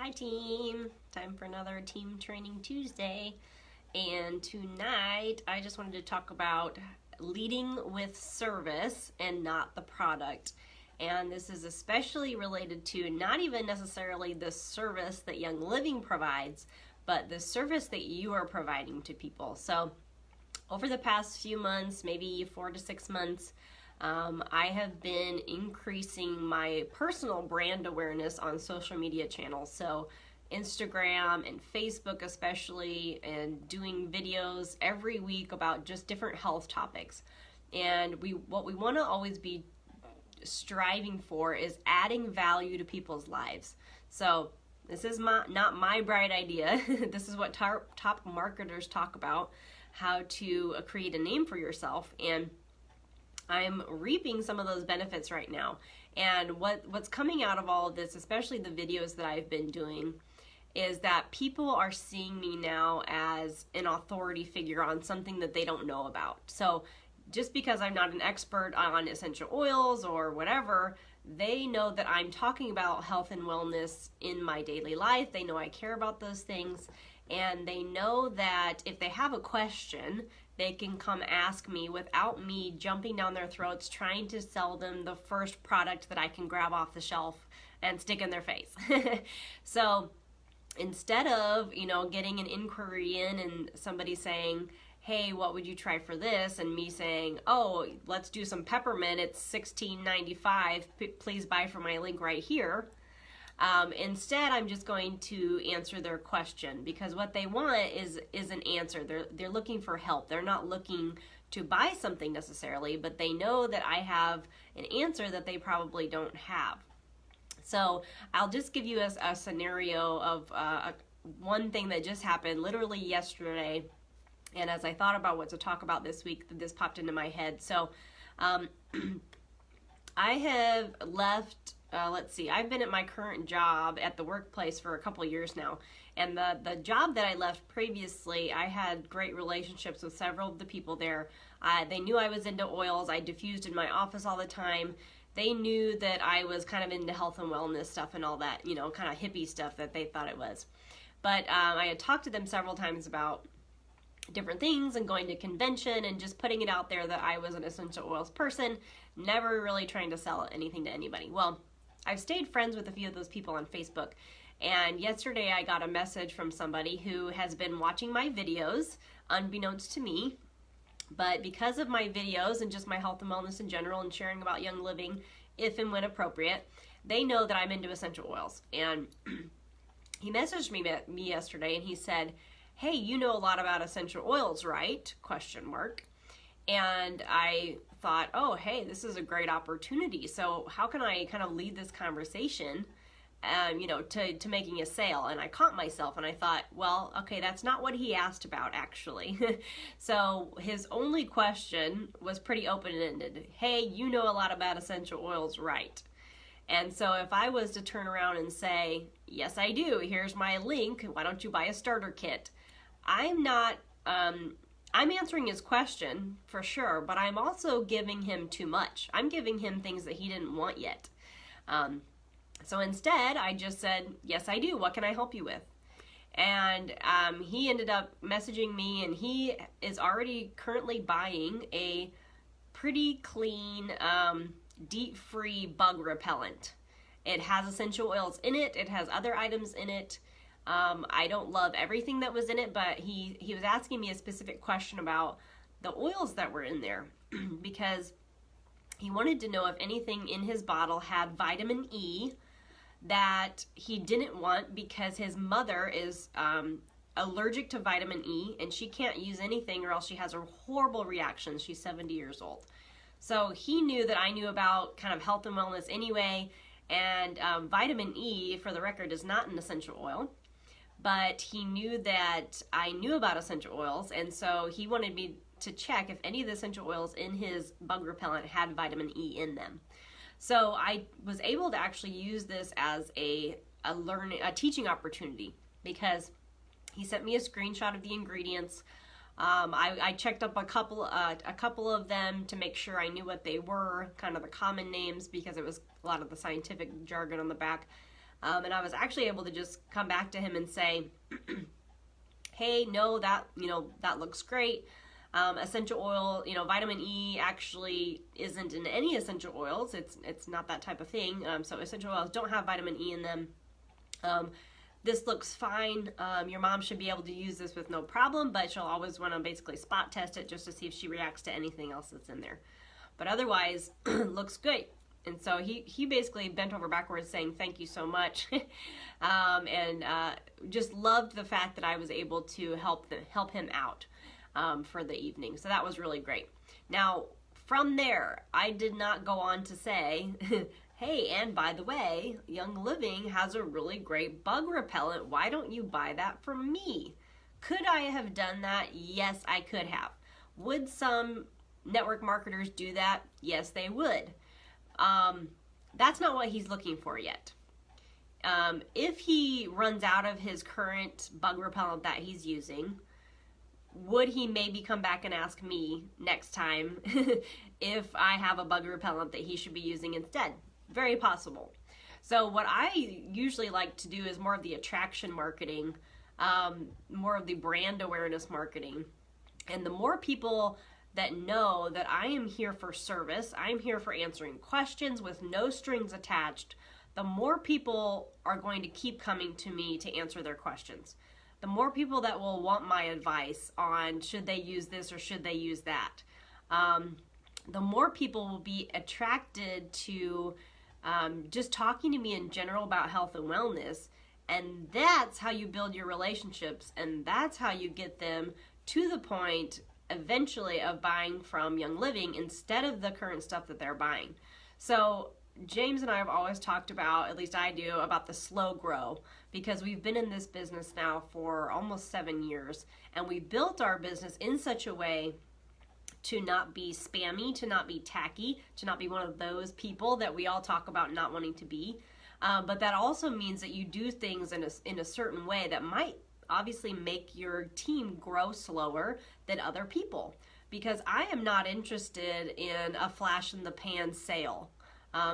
Hi team! Time for another Team Training Tuesday. And tonight I just wanted to talk about leading with service and not the product. And this is especially related to not even necessarily the service that Young Living provides, but the service that you are providing to people. So over the past few months, maybe 4 to 6 months, I have been increasing my personal brand awareness on social media channels. So Instagram and Facebook especially, and doing videos every week about just different health topics. And what we want to always be striving for is adding value to people's lives. So this is not my bright idea. This is what top marketers talk about, how to create a name for yourself. And I'm reaping some of those benefits right now. And what's coming out of all of this, especially the videos that I've been doing, is that people are seeing me now as an authority figure on something that they don't know about. So just because I'm not an expert on essential oils or whatever, they know that I'm talking about health and wellness in my daily life. They know I care about those things. And they know that if they have a question, they can come ask me without me jumping down their throats trying to sell them the first product that I can grab off the shelf and stick in their face. So instead of, getting an inquiry in and somebody saying, hey, what would you try for this? And me saying, oh, let's do some peppermint. It's $16.95. Please buy from my link right here. Instead, I'm just going to answer their question, because what they want is an answer. They're looking for help. They're not looking to buy something necessarily, but they know that I have an answer that they probably don't have. So I'll just give you a scenario of one thing that just happened literally yesterday. And as I thought about what to talk about this week, this popped into my head. So I have left, I've been at my current job at the workplace for a couple years now. And the job that I left previously, I had great relationships with several of the people there. They knew I was into oils. I diffused in my office all the time. They knew that I was kind of into health and wellness stuff and all that, kind of hippie stuff that they thought it was. But I had talked to them several times about different things and going to convention and just putting it out there that I was an essential oils person, never really trying to sell anything to anybody. Well, I've stayed friends with a few of those people on Facebook, and yesterday I got a message from somebody who has been watching my videos unbeknownst to me, but because of my videos and just my health and wellness in general and sharing about Young Living if and when appropriate, they know that I'm into essential oils. And he messaged me yesterday and he said, hey, you know a lot about essential oils, right? ? And I thought, oh, hey, this is a great opportunity. So how can I kind of lead this conversation, to making a sale? And I caught myself and I thought, well, okay, that's not what he asked about actually. So his only question was pretty open-ended. Hey, you know a lot about essential oils, right? And so if I was to turn around and say, yes, I do, here's my link, why don't you buy a starter kit? I'm not, I'm answering his question for sure, but I'm also giving him too much. I'm giving him things that he didn't want yet. So instead, I just said, yes, I do. What can I help you with? And he ended up messaging me, and he is already currently buying a pretty clean, DEET-free bug repellent. It has essential oils in it. It has other items in it. I don't love everything that was in it, but he was asking me a specific question about the oils that were in there because he wanted to know if anything in his bottle had vitamin E that he didn't want because his mother is allergic to vitamin E and she can't use anything or else she has a horrible reaction. She's 70 years old. So he knew that I knew about kind of health and wellness anyway, and vitamin E, for the record, is not an essential oil. But he knew that I knew about essential oils, and so he wanted me to check if any of the essential oils in his bug repellent had vitamin E in them. So I was able to actually use this as a teaching opportunity, because he sent me a screenshot of the ingredients. I checked up a couple of them to make sure I knew what they were, kind of the common names, because it was a lot of the scientific jargon on the back. And I was actually able to just come back to him and say, hey, no, that looks great. Essential oil, vitamin E actually isn't in any essential oils. It's not that type of thing. So essential oils don't have vitamin E in them. This looks fine. Your mom should be able to use this with no problem, but she'll always want to basically spot test it just to see if she reacts to anything else that's in there. But otherwise, looks good. And so he basically bent over backwards saying thank you so much, and just loved the fact that I was able to help him out for the evening. So that was really great. Now, from there, I did not go on to say, hey, and by the way, Young Living has a really great bug repellent. Why don't you buy that from me? Could I have done that? Yes, I could have. Would some network marketers do that? Yes, they would. That's not what he's looking for yet. If he runs out of his current bug repellent that he's using, would he maybe come back and ask me next time if I have a bug repellent that he should be using instead? Very possible. So what I usually like to do is more of the attraction marketing, more of the brand awareness marketing. And the more people that know that I am here for service, I'm here for answering questions with no strings attached, the more people are going to keep coming to me to answer their questions. The more people that will want my advice on should they use this or should they use that. The more people will be attracted to just talking to me in general about health and wellness. And that's how you build your relationships, and that's how you get them to the point eventually of buying from Young Living instead of the current stuff that they're buying. So James and I have always talked about, at least I do, about the slow grow, because we've been in this business now for almost 7 years, and we built our business in such a way to not be spammy, to not be tacky, to not be one of those people that we all talk about not wanting to be. But that also means that you do things in a certain way that might obviously make your team grow slower than other people, because I am not interested in a flash in the pan sale.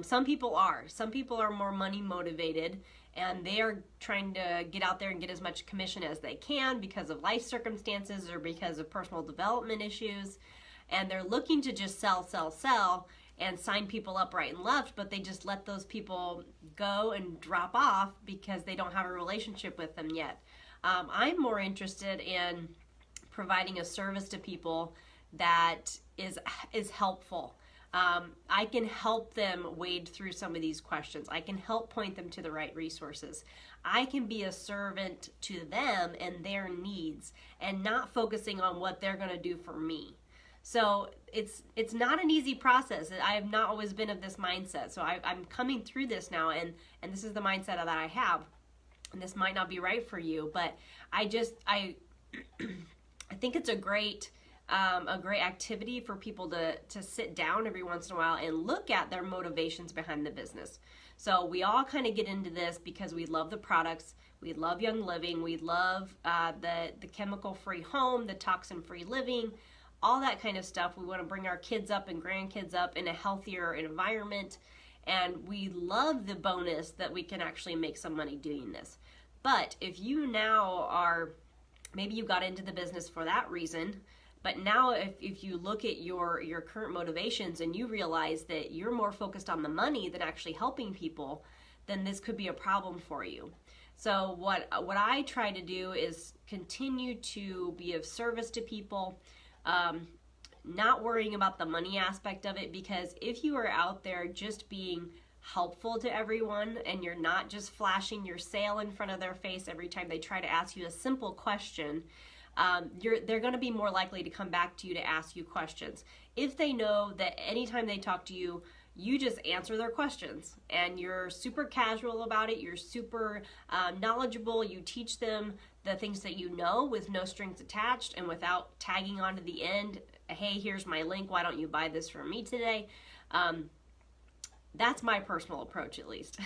Some people are. Some people are more money motivated, and they are trying to get out there and get as much commission as they can because of life circumstances or because of personal development issues, and they're looking to just sell and sign people up right and left, but they just let those people go and drop off because they don't have a relationship with them yet. I'm more interested in providing a service to people that is helpful. I can help them wade through some of these questions. I can help point them to the right resources. I can be a servant to them and their needs, and not focusing on what they're going to do for me. So it's not an easy process. I have not always been of this mindset. So I'm coming through this now, and this is the mindset that I have. And this might not be right for you, but I think it's a great activity for people to sit down every once in a while and look at their motivations behind the business. So we all kind of get into this because we love the products, we love Young Living, we love the chemical-free home, the toxin-free living, all that kind of stuff. We want to bring our kids up and grandkids up in a healthier environment, and we love the bonus that we can actually make some money doing this. But if you now are, maybe you got into the business for that reason, but now if you look at your current motivations and you realize that you're more focused on the money than actually helping people, then this could be a problem for you. So what I try to do is continue to be of service to people, not worrying about the money aspect of it, because if you are out there just being helpful to everyone and you're not just flashing your sale in front of their face every time they try to ask you a simple question, they're going to be more likely to come back to you to ask you questions. If they know that anytime they talk to you, you just answer their questions and you're super casual about it, you're super knowledgeable, you teach them the things that you know with no strings attached and without tagging on to the end, hey, here's my link, why don't you buy this from me today? That's my personal approach, at least,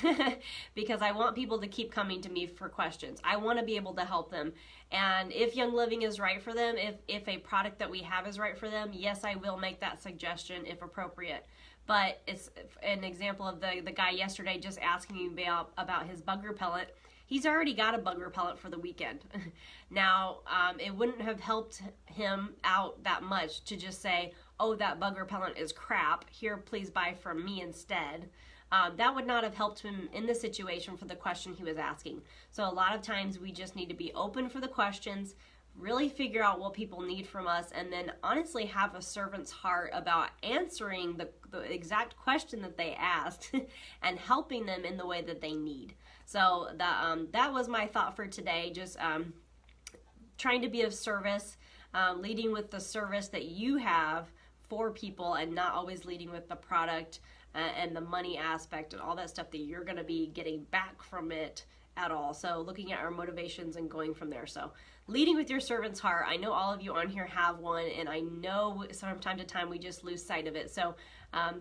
because I want people to keep coming to me for questions. I want to be able to help them. And if Young Living is right for them, if a product that we have is right for them, yes, I will make that suggestion if appropriate. but it's an example of the guy yesterday just asking me about his bug repellent. He's already got a bug repellent for the weekend. Now, it wouldn't have helped him out that much to just say, oh, that bug repellent is crap, here, please buy from me instead. That would not have helped him in the situation for the question he was asking. So a lot of times we just need to be open for the questions, really figure out what people need from us, and then honestly have a servant's heart about answering the exact question that they asked and helping them in the way that they need. So that was my thought for today, just trying to be of service, leading with the service that you have for people and not always leading with the product and the money aspect and all that stuff that you're going to be getting back from it at all. So looking at our motivations and going from there. So leading with your servant's heart. I know all of you on here have one, and I know from time to time we just lose sight of it. So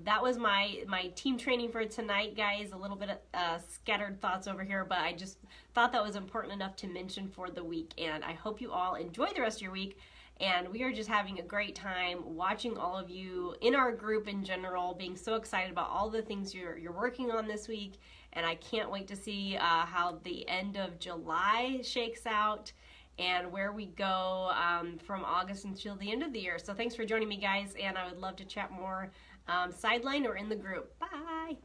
that was my team training for tonight, guys. A little bit of scattered thoughts over here, but I just thought that was important enough to mention for the week. And I hope you all enjoy the rest of your week. And we are just having a great time watching all of you in our group in general, being so excited about all the things you're working on this week. And I can't wait to see how the end of July shakes out and where we go from August until the end of the year. So thanks for joining me, guys, and I would love to chat more sideline or in the group. Bye!